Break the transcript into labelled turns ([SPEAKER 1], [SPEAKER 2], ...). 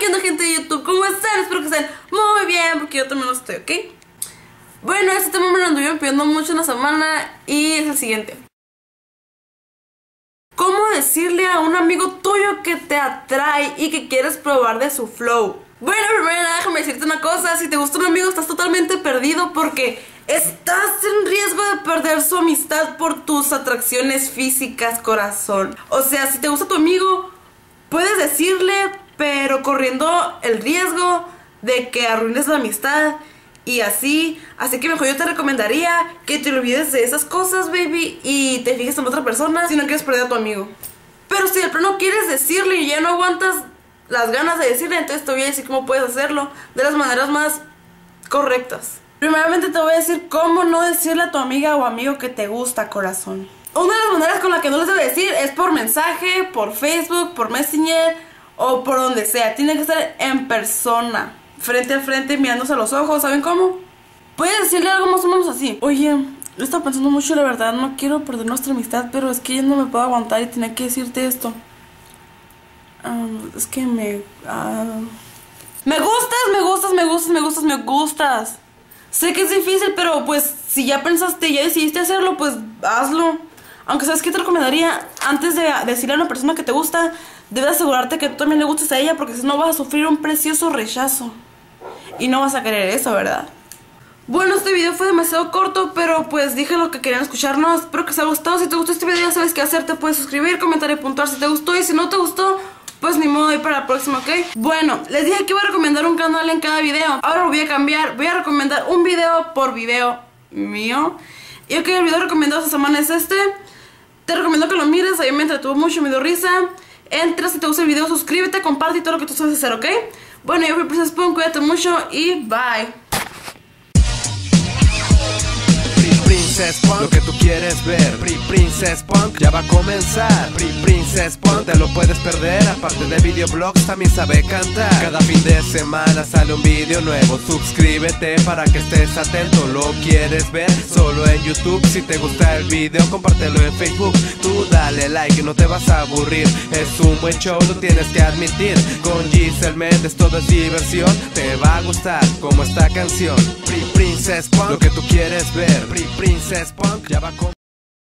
[SPEAKER 1] ¿Qué onda, gente de YouTube? ¿Cómo están? Espero que estén muy bien, porque yo también lo estoy, ¿ok? Bueno, este tema me lo anduvieron pidiendo mucho en la semana y es el siguiente. ¿Cómo decirle a un amigo tuyo que te atrae y que quieres probar de su flow? Bueno, primero déjame decirte una cosa. Si te gusta un amigo estás totalmente perdido, porque estás en riesgo de perder su amistad por tus atracciones físicas, corazón. O sea, si te gusta tu amigo, puedes decirle, pero corriendo el riesgo de que arruines la amistad y así que mejor yo te recomendaría que te olvides de esas cosas, baby, y te fijes en otra persona si no quieres perder a tu amigo. Pero si de plano quieres decirle y ya no aguantas las ganas de decirle, entonces te voy a decir cómo puedes hacerlo de las maneras más correctas. Primeramente te voy a decir cómo no decirle a tu amiga o amigo que te gusta, corazón. Una de las maneras con la que no les debo decir es por mensaje, por Facebook, por Messenger o por donde sea. Tiene que ser en persona, frente a frente, mirándose a los ojos. ¿Saben cómo? Puedes decirle algo más o menos así: oye, yo estaba pensando mucho, la verdad, no quiero perder nuestra amistad, pero es que ya no me puedo aguantar y tenía que decirte esto. Es que me gustas. Sé que es difícil, pero pues si ya pensaste y ya decidiste hacerlo, pues hazlo. Aunque sabes que te recomendaría, antes de decirle a una persona que te gusta, debes asegurarte que tú también le gustes a ella, porque si no vas a sufrir un precioso rechazo y no vas a querer eso, ¿verdad? Bueno, este video fue demasiado corto, pero pues dije lo que querían escucharnos. Espero que os haya gustado. Si te gustó este video ya sabes qué hacer. Te puedes suscribir, comentar y puntuar si te gustó. Y si no te gustó, pues ni modo, ir para la próxima, ¿ok? Bueno, les dije que iba a recomendar un canal en cada video. Ahora lo voy a cambiar. Voy a recomendar un video por video mío. Y ok, el video recomendado esta semana es este. Te recomiendo que lo mires. A mí me entretuvo mucho, me dio risa. Entra, si te gusta el video, suscríbete, comparte y todo lo que tú sabes hacer, ¿ok? Bueno, yo fui Princess Punk, cuídate mucho y bye.
[SPEAKER 2] Princess Punk, lo que tú quieres ver. Princess Punk ya va a comenzar. Princess Punk, te lo puedes perder. Aparte de videoblogs también sabe cantar. Cada fin de semana sale un video nuevo. Suscríbete para que estés atento. Lo quieres ver solo en YouTube. Si te gusta el video, compártelo en Facebook. Tú dale like, no te vas a aburrir. Es un buen show, lo tienes que admitir. Con Giselle Méndez todo es diversión. Te va a gustar como esta canción. Princess Punk, lo que tú quieres ver. Princess Punk ya va a